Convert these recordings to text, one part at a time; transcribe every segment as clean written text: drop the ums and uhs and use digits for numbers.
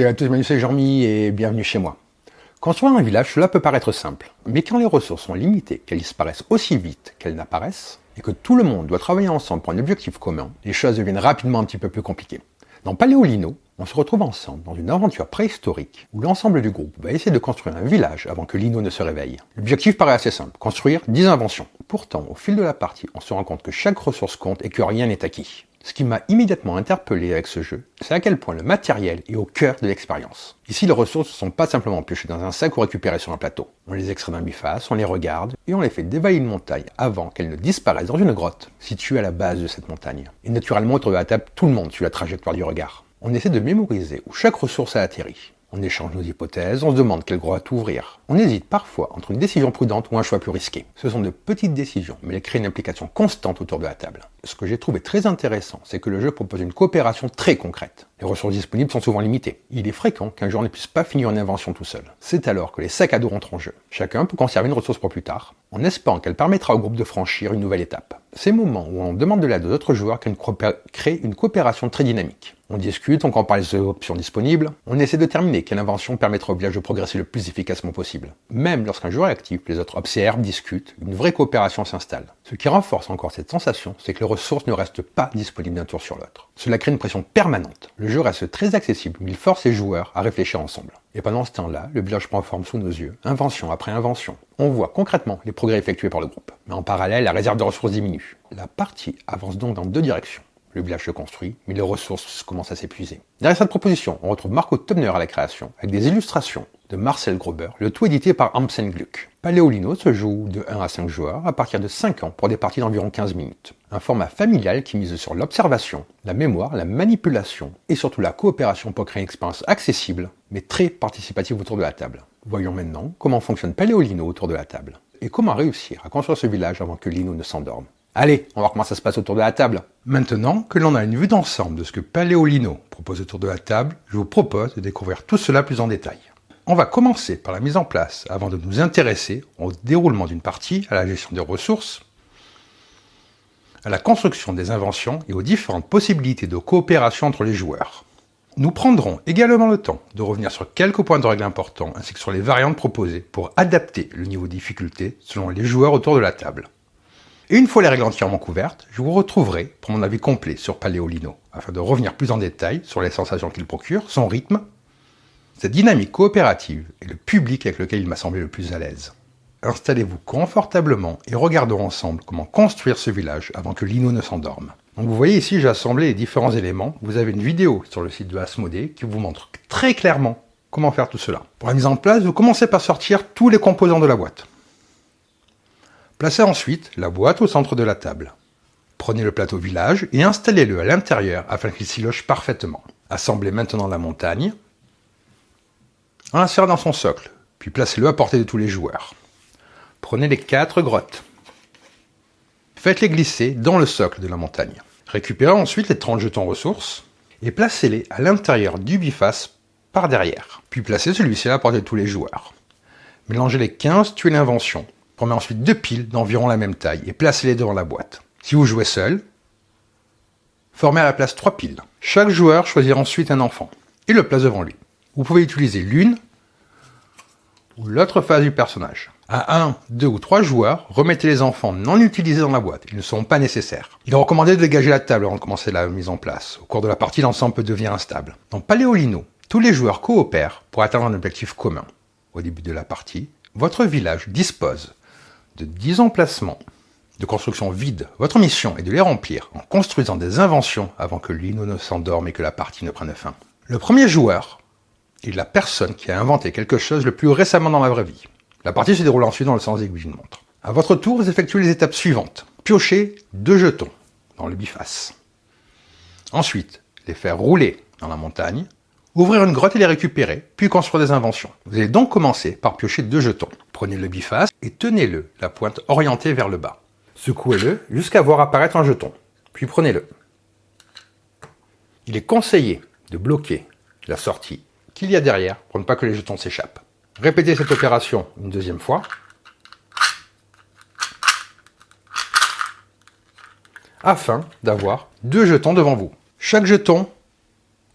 Salut à tous, c'est Jean-Mi et bienvenue chez moi. Construire un village, cela peut paraître simple, mais quand les ressources sont limitées, qu'elles disparaissent aussi vite qu'elles n'apparaissent, et que tout le monde doit travailler ensemble pour un objectif commun, les choses deviennent rapidement un petit peu plus compliquées. Dans Paléolino, on se retrouve ensemble dans une aventure préhistorique où l'ensemble du groupe va essayer de construire un village avant que Lino ne se réveille. L'objectif paraît assez simple, construire 10 inventions. Pourtant, au fil de la partie, on se rend compte que chaque ressource compte et que rien n'est acquis. Ce qui m'a immédiatement interpellé avec ce jeu, c'est à quel point le matériel est au cœur de l'expérience. Ici, les ressources ne sont pas simplement piochées dans un sac ou récupérées sur un plateau. On les extrait d'un biface, on les regarde, et on les fait dévaler une montagne avant qu'elles ne disparaissent dans une grotte située à la base de cette montagne. Et naturellement, autour de la table, tout le monde suit la trajectoire du regard. On essaie de mémoriser où chaque ressource a atterri. On échange nos hypothèses, on se demande quelle grotte ouvrir. On hésite parfois entre une décision prudente ou un choix plus risqué. Ce sont de petites décisions, mais elles créent une implication constante autour de la table. Ce que j'ai trouvé très intéressant, c'est que le jeu propose une coopération très concrète. Les ressources disponibles sont souvent limitées. Il est fréquent qu'un joueur ne puisse pas finir une invention tout seul. C'est alors que les sacs à dos rentrent en jeu. Chacun peut conserver une ressource pour plus tard, en espérant qu'elle permettra au groupe de franchir une nouvelle étape. Ces moments où on demande de l'aide aux autres joueurs créent une coopération très dynamique. On discute, on compare les options disponibles, on essaie de déterminer quelle invention permettra au village de progresser le plus efficacement possible. Même lorsqu'un joueur est actif, les autres observent, discutent, une vraie coopération s'installe. Ce qui renforce encore cette sensation, c'est que les ressources ne restent pas disponibles d'un tour sur l'autre. Cela crée une pression permanente. Le jeu reste très accessible, mais il force les joueurs à réfléchir ensemble. Et pendant ce temps-là, le village prend forme sous nos yeux, invention après invention. On voit concrètement les progrès effectués par le groupe. Mais en parallèle, la réserve de ressources diminue. La partie avance donc dans deux directions. Le village se construit, mais les ressources commencent à s'épuiser. Derrière cette proposition, on retrouve Marco Tobner à la création, avec des illustrations de Marcel Grober, le tout édité par Amsen Gluck. Paléolino se joue de 1 à 5 joueurs à partir de 5 ans pour des parties d'environ 15 minutes. Un format familial qui mise sur l'observation, la mémoire, la manipulation et surtout la coopération pour créer une expérience accessible, mais très participative autour de la table. Voyons maintenant comment fonctionne Paléolino autour de la table, et comment réussir à construire ce village avant que Lino ne s'endorme. Allez, on va voir comment ça se passe autour de la table. Maintenant que l'on a une vue d'ensemble de ce que Paléolino propose autour de la table, je vous propose de découvrir tout cela plus en détail. On va commencer par la mise en place, avant de nous intéresser au déroulement d'une partie, à la gestion des ressources, à la construction des inventions et aux différentes possibilités de coopération entre les joueurs. Nous prendrons également le temps de revenir sur quelques points de règle importants, ainsi que sur les variantes proposées pour adapter le niveau de difficulté selon les joueurs autour de la table. Et une fois les règles entièrement couvertes, je vous retrouverai pour mon avis complet sur Paléolino, afin de revenir plus en détail sur les sensations qu'il procure, son rythme, cette dynamique coopérative et le public avec lequel il m'a semblé le plus à l'aise. Installez-vous confortablement et regardons ensemble comment construire ce village avant que Lino ne s'endorme. Donc vous voyez ici, j'ai assemblé les différents éléments. Vous avez une vidéo sur le site de Asmodée qui vous montre très clairement comment faire tout cela. Pour la mise en place, vous commencez par sortir tous les composants de la boîte. Placez ensuite la boîte au centre de la table. Prenez le plateau village et installez-le à l'intérieur afin qu'il s'y loge parfaitement. Assemblez maintenant la montagne en l'insérant dans son socle, puis placez-le à portée de tous les joueurs. Prenez les 4 grottes. Faites-les glisser dans le socle de la montagne. Récupérez ensuite les 30 jetons ressources et placez-les à l'intérieur du biface par derrière. Puis placez celui-ci à la portée de tous les joueurs. Mélangez les 15 tuiles d'invention. Formez ensuite 2 piles d'environ la même taille et placez-les devant la boîte. Si vous jouez seul, formez à la place 3 piles. Chaque joueur choisira ensuite un enfant et le place devant lui. Vous pouvez utiliser l'une ou l'autre face du personnage. À 1, 2 ou 3 joueurs, remettez les enfants non utilisés dans la boîte. Ils ne sont pas nécessaires. Il est recommandé de dégager la table avant de commencer la mise en place. Au cours de la partie, l'ensemble peut devenir instable. Dans Paléolino, tous les joueurs coopèrent pour atteindre un objectif commun. Au début de la partie, votre village dispose de 10 emplacements de construction vides. Votre mission est de les remplir en construisant des inventions avant que Lino ne s'endorme et que la partie ne prenne fin. Le premier joueur est la personne qui a inventé quelque chose le plus récemment dans la vraie vie. La partie se déroule ensuite dans le sens aiguille d'une montre. À votre tour, vous effectuez les étapes suivantes. Piochez 2 jetons dans le biface. Ensuite, les faire rouler dans la montagne, ouvrir une grotte et les récupérer, puis construire des inventions. Vous allez donc commencer par piocher 2 jetons. Prenez le biface et tenez-le, la pointe orientée vers le bas. Secouez-le jusqu'à voir apparaître un jeton, puis prenez-le. Il est conseillé de bloquer la sortie qu'il y a derrière pour ne pas que les jetons s'échappent. Répétez cette opération une deuxième fois, afin d'avoir 2 jetons devant vous. Chaque jeton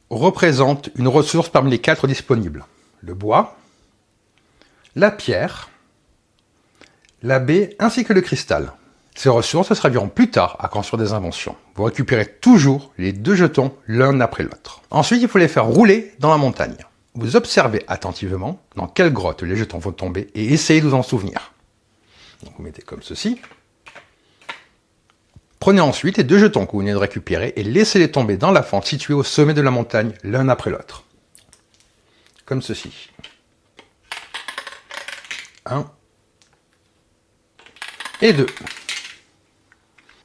représente une ressource parmi les 4 disponibles. Le bois, la pierre, la baie ainsi que le cristal. Ces ressources serviront plus tard à construire des inventions. Vous récupérez toujours les 2 jetons l'un après l'autre. Ensuite, il faut les faire rouler dans la montagne. Vous observez attentivement dans quelle grotte les jetons vont tomber et essayez de vous en souvenir. Donc vous mettez comme ceci. Prenez ensuite les 2 jetons que vous venez de récupérer et laissez-les tomber dans la fente située au sommet de la montagne l'un après l'autre. Comme ceci. 1 et 2.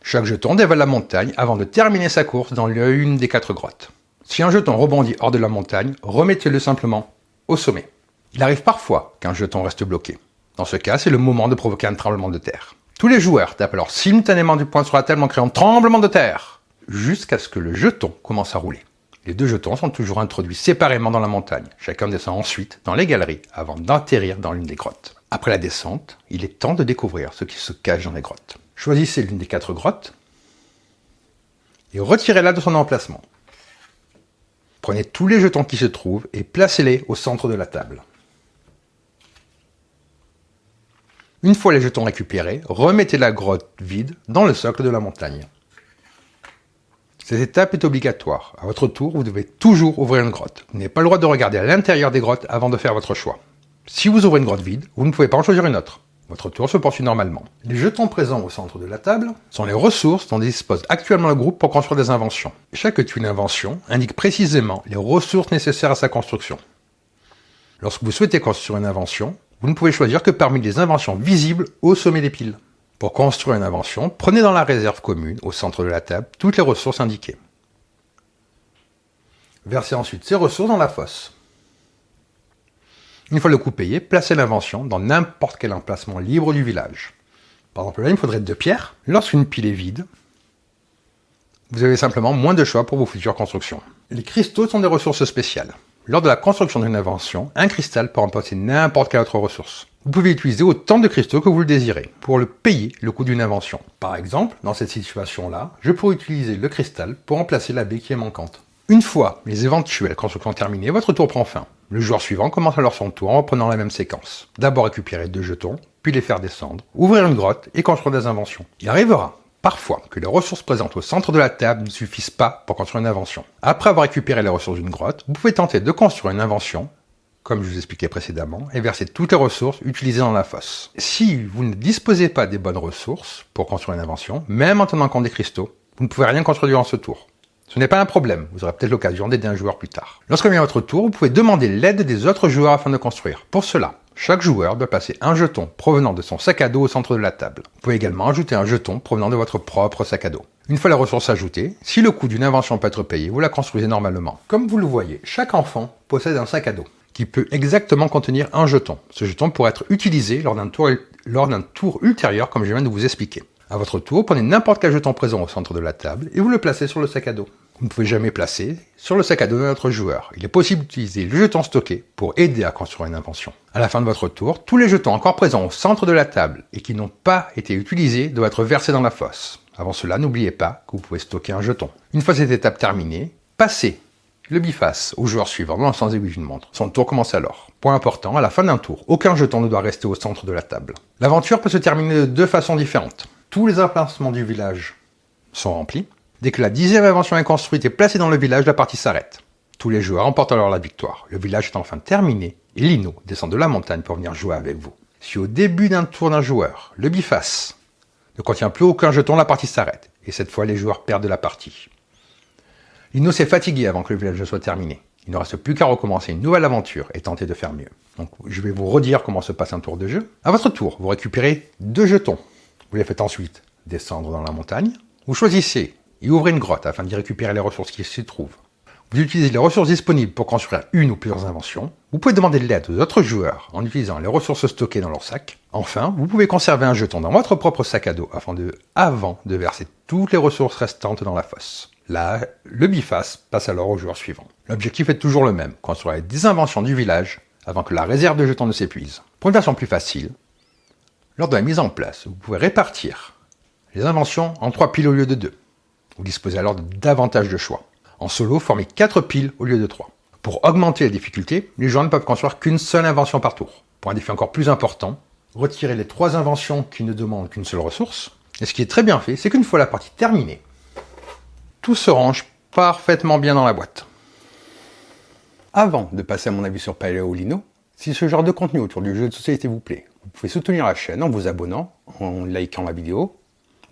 Chaque jeton dévale la montagne avant de terminer sa course dans l'une des 4 grottes. Si un jeton rebondit hors de la montagne, remettez-le simplement au sommet. Il arrive parfois qu'un jeton reste bloqué. Dans ce cas, c'est le moment de provoquer un tremblement de terre. Tous les joueurs tapent alors simultanément du poing sur la table en créant tremblement de terre, jusqu'à ce que le jeton commence à rouler. Les 2 jetons sont toujours introduits séparément dans la montagne. Chacun descend ensuite dans les galeries avant d'atterrir dans l'une des grottes. Après la descente, il est temps de découvrir ce qui se cache dans les grottes. Choisissez l'une des 4 grottes et retirez-la de son emplacement. Prenez tous les jetons qui se trouvent et placez-les au centre de la table. Une fois les jetons récupérés, remettez la grotte vide dans le socle de la montagne. Cette étape est obligatoire. À votre tour, vous devez toujours ouvrir une grotte. Vous n'avez pas le droit de regarder à l'intérieur des grottes avant de faire votre choix. Si vous ouvrez une grotte vide, vous ne pouvez pas en choisir une autre. Votre tour se poursuit normalement. Les jetons présents au centre de la table sont les ressources dont dispose actuellement le groupe pour construire des inventions. Chaque tuile invention indique précisément les ressources nécessaires à sa construction. Lorsque vous souhaitez construire une invention, vous ne pouvez choisir que parmi les inventions visibles au sommet des piles. Pour construire une invention, prenez dans la réserve commune, au centre de la table, toutes les ressources indiquées. Versez ensuite ces ressources dans la fosse. Une fois le coût payé, placez l'invention dans n'importe quel emplacement libre du village. Par exemple, là, il me faudrait 2 pierres. Lorsqu'une pile est vide, vous avez simplement moins de choix pour vos futures constructions. Les cristaux sont des ressources spéciales. Lors de la construction d'une invention, un cristal peut remplacer n'importe quelle autre ressource. Vous pouvez utiliser autant de cristaux que vous le désirez pour payer le coût d'une invention. Par exemple, dans cette situation-là, je pourrais utiliser le cristal pour remplacer la baie qui est manquante. Une fois les éventuelles constructions terminées, votre tour prend fin. Le joueur suivant commence alors son tour en reprenant la même séquence. D'abord récupérer 2 jetons, puis les faire descendre, ouvrir une grotte et construire des inventions. Il arrivera parfois que les ressources présentes au centre de la table ne suffisent pas pour construire une invention. Après avoir récupéré les ressources d'une grotte, vous pouvez tenter de construire une invention, comme je vous expliquais précédemment, et verser toutes les ressources utilisées dans la fosse. Si vous ne disposez pas des bonnes ressources pour construire une invention, même en tenant compte des cristaux, vous ne pouvez rien construire durant ce tour. Ce n'est pas un problème, vous aurez peut-être l'occasion d'aider un joueur plus tard. Lorsque vient votre tour, vous pouvez demander l'aide des autres joueurs afin de construire. Pour cela, chaque joueur doit placer un jeton provenant de son sac à dos au centre de la table. Vous pouvez également ajouter un jeton provenant de votre propre sac à dos. Une fois la ressource ajoutée, si le coût d'une invention peut être payé, vous la construisez normalement. Comme vous le voyez, chaque enfant possède un sac à dos qui peut exactement contenir un jeton. Ce jeton pourrait être utilisé lors d'un tour ultérieur comme je viens de vous expliquer. À votre tour, prenez n'importe quel jeton présent au centre de la table et vous le placez sur le sac à dos. Vous ne pouvez jamais placer sur le sac à dos de notre joueur. Il est possible d'utiliser le jeton stocké pour aider à construire une invention. À la fin de votre tour, tous les jetons encore présents au centre de la table et qui n'ont pas été utilisés doivent être versés dans la fosse. Avant cela, n'oubliez pas que vous pouvez stocker un jeton. Une fois cette étape terminée, passez le biface au joueur suivant dans le sens aiguille d'une montre. Son tour commence alors. Point important, à la fin d'un tour, aucun jeton ne doit rester au centre de la table. L'aventure peut se terminer de 2 façons différentes. Tous les emplacements du village sont remplis. Dès que la 10e invention est construite et placée dans le village, la partie s'arrête. Tous les joueurs remportent alors la victoire. Le village est enfin terminé et Lino descend de la montagne pour venir jouer avec vous. Si au début d'un tour d'un joueur, le biface ne contient plus aucun jeton, la partie s'arrête. Et cette fois, les joueurs perdent la partie. Lino s'est fatigué avant que le village soit terminé. Il ne reste plus qu'à recommencer une nouvelle aventure et tenter de faire mieux. Donc, je vais vous redire comment se passe un tour de jeu. À votre tour, vous récupérez 2 jetons. Vous les faites ensuite descendre dans la montagne. Vous choisissez et ouvrez une grotte afin d'y récupérer les ressources qui s'y trouvent. Vous utilisez les ressources disponibles pour construire une ou plusieurs inventions. Vous pouvez demander de l'aide aux autres joueurs en utilisant les ressources stockées dans leur sac. Enfin, vous pouvez conserver un jeton dans votre propre sac à dos avant de verser toutes les ressources restantes dans la fosse. Là, le biface passe alors au joueur suivant. L'objectif est toujours le même, construire des inventions du village avant que la réserve de jetons ne s'épuise. Pour une version plus facile, lors de la mise en place, vous pouvez répartir les inventions en 3 piles au lieu de 2. Vous disposez alors de davantage de choix. En solo, formez 4 piles au lieu de 3. Pour augmenter la difficulté, les joueurs ne peuvent construire qu'une seule invention par tour. Pour un défi encore plus important, retirez les 3 inventions qui ne demandent qu'une seule ressource. Et ce qui est très bien fait, c'est qu'une fois la partie terminée, tout se range parfaitement bien dans la boîte. Avant de passer à mon avis sur Paléolino, si ce genre de contenu autour du jeu de société vous plaît, vous pouvez soutenir la chaîne en vous abonnant, en likant la vidéo,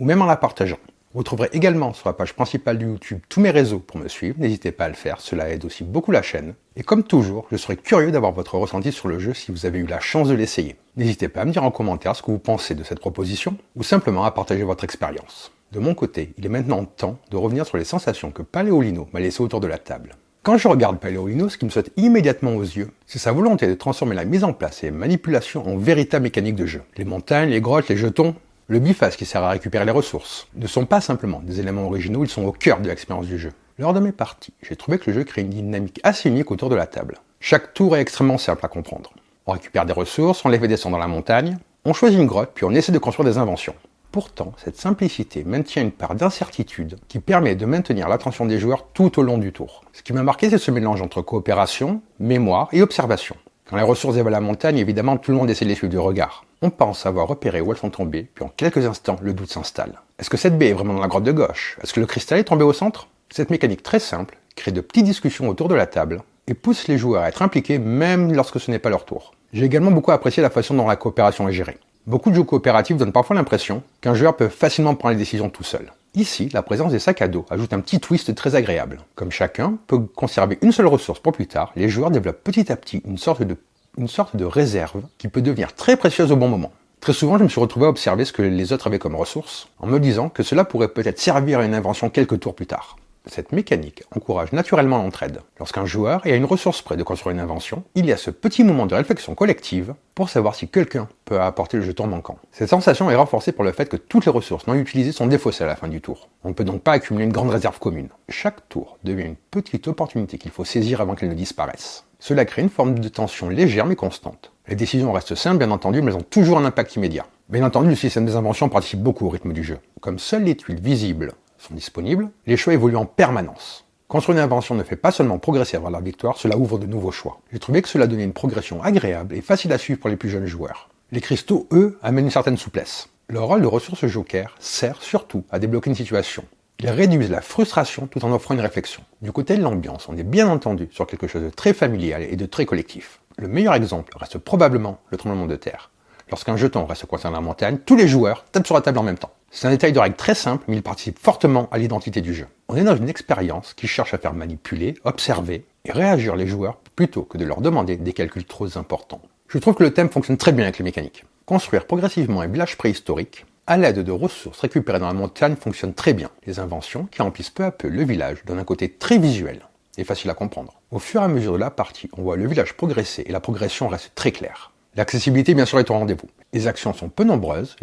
ou même en la partageant. Vous trouverez également sur la page principale de YouTube tous mes réseaux pour me suivre, n'hésitez pas à le faire, cela aide aussi beaucoup la chaîne. Et comme toujours, je serais curieux d'avoir votre ressenti sur le jeu si vous avez eu la chance de l'essayer. N'hésitez pas à me dire en commentaire ce que vous pensez de cette proposition, ou simplement à partager votre expérience. De mon côté, il est maintenant temps de revenir sur les sensations que Paléolino m'a laissées autour de la table. Quand je regarde Paléolino, ce qui me saute immédiatement aux yeux, c'est sa volonté de transformer la mise en place et manipulation en véritable mécanique de jeu. Les montagnes, les grottes, les jetons, le biface qui sert à récupérer les ressources ne sont pas simplement des éléments originaux, ils sont au cœur de l'expérience du jeu. Lors de mes parties, j'ai trouvé que le jeu crée une dynamique assez unique autour de la table. Chaque tour est extrêmement simple à comprendre. On récupère des ressources, on les fait descendre dans la montagne, on choisit une grotte, puis on essaie de construire des inventions. Pourtant, cette simplicité maintient une part d'incertitude qui permet de maintenir l'attention des joueurs tout au long du tour. Ce qui m'a marqué, c'est ce mélange entre coopération, mémoire et observation. Quand les ressources évoluent à la montagne, évidemment, tout le monde essaie de les suivre du regard. On pense avoir repéré où elles sont tombées, puis en quelques instants, le doute s'installe. Est-ce que cette baie est vraiment dans la grotte de gauche? Est-ce que le cristal est tombé au centre? Cette mécanique très simple crée de petites discussions autour de la table et pousse les joueurs à être impliqués même lorsque ce n'est pas leur tour. J'ai également beaucoup apprécié la façon dont la coopération est gérée. Beaucoup de jeux coopératifs donnent parfois l'impression qu'un joueur peut facilement prendre les décisions tout seul. Ici, la présence des sacs à dos ajoute un petit twist très agréable. Comme chacun peut conserver une seule ressource pour plus tard, les joueurs développent petit à petit une sorte de réserve qui peut devenir très précieuse au bon moment. Très souvent, je me suis retrouvé à observer ce que les autres avaient comme ressources, en me disant que cela pourrait peut-être servir à une invention quelques tours plus tard. Cette mécanique encourage naturellement l'entraide. Lorsqu'un joueur est à une ressource près de construire une invention, il y a ce petit moment de réflexion collective pour savoir si quelqu'un peut apporter le jeton manquant. Cette sensation est renforcée par le fait que toutes les ressources non utilisées sont défaussées à la fin du tour. On ne peut donc pas accumuler une grande réserve commune. Chaque tour devient une petite opportunité qu'il faut saisir avant qu'elle ne disparaisse. Cela crée une forme de tension légère mais constante. Les décisions restent simples bien entendu, mais elles ont toujours un impact immédiat. Bien entendu, le système des inventions participe beaucoup au rythme du jeu. Comme seules les tuiles visibles sont disponibles, les choix évoluent en permanence. Construire une invention ne fait pas seulement progresser vers la victoire, cela ouvre de nouveaux choix. J'ai trouvé que cela donnait une progression agréable et facile à suivre pour les plus jeunes joueurs. Les cristaux, eux, amènent une certaine souplesse. Leur rôle de ressource joker sert surtout à débloquer une situation. Ils réduisent la frustration tout en offrant une réflexion. Du côté de l'ambiance, on est bien entendu sur quelque chose de très familial et de très collectif. Le meilleur exemple reste probablement le tremblement de terre. Lorsqu'un jeton reste coincé dans la montagne, tous les joueurs tapent sur la table en même temps. C'est un détail de règle très simple, mais il participe fortement à l'identité du jeu. On est dans une expérience qui cherche à faire manipuler, observer et réagir les joueurs plutôt que de leur demander des calculs trop importants. Je trouve que le thème fonctionne très bien avec les mécaniques. Construire progressivement un village préhistorique à l'aide de ressources récupérées dans la montagne fonctionne très bien. Les inventions qui remplissent peu à peu le village donnent un côté très visuel et facile à comprendre. Au fur et à mesure de la partie, on voit le village progresser et la progression reste très claire. L'accessibilité bien sûr est au rendez-vous. Les actions sont peu nombreuses,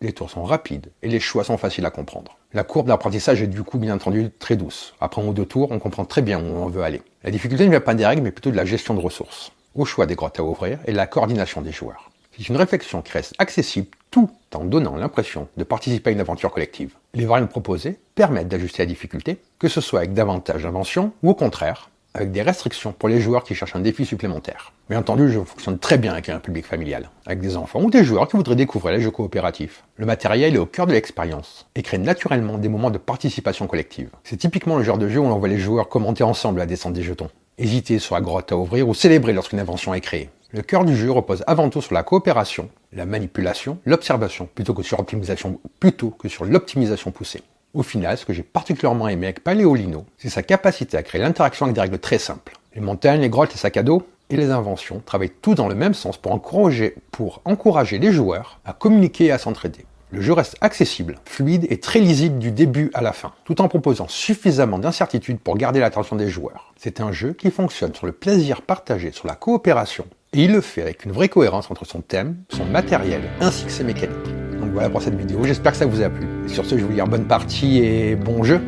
les tours sont rapides et les choix sont faciles à comprendre. La courbe d'apprentissage est du coup bien entendu très douce. Après un ou deux tours, on comprend très bien où on veut aller. La difficulté ne vient pas des règles mais plutôt de la gestion de ressources, au choix des grottes à ouvrir et la coordination des joueurs. C'est une réflexion qui reste accessible tout en donnant l'impression de participer à une aventure collective. Les variantes proposées permettent d'ajuster la difficulté, que ce soit avec davantage d'inventions ou au contraire, avec des restrictions pour les joueurs qui cherchent un défi supplémentaire. Bien entendu, le jeu fonctionne très bien avec un public familial, avec des enfants ou des joueurs qui voudraient découvrir les jeux coopératifs. Le matériel est au cœur de l'expérience et crée naturellement des moments de participation collective. C'est typiquement le genre de jeu où l'on voit les joueurs commenter ensemble la descente des jetons, hésiter sur la grotte à ouvrir ou célébrer lorsqu'une invention est créée. Le cœur du jeu repose avant tout sur la coopération, la manipulation, l'observation, plutôt que sur l'optimisation poussée. Au final, ce que j'ai particulièrement aimé avec Paléolino, c'est sa capacité à créer l'interaction avec des règles très simples. Les montagnes, les grottes, les sacs à dos et les inventions travaillent tous dans le même sens pour encourager les joueurs à communiquer et à s'entraider. Le jeu reste accessible, fluide et très lisible du début à la fin, tout en proposant suffisamment d'incertitude pour garder l'attention des joueurs. C'est un jeu qui fonctionne sur le plaisir partagé, sur la coopération, et il le fait avec une vraie cohérence entre son thème, son matériel, ainsi que ses mécaniques. Donc voilà pour cette vidéo, j'espère que ça vous a plu. Et sur ce, je vous dis bonne partie et bon jeu.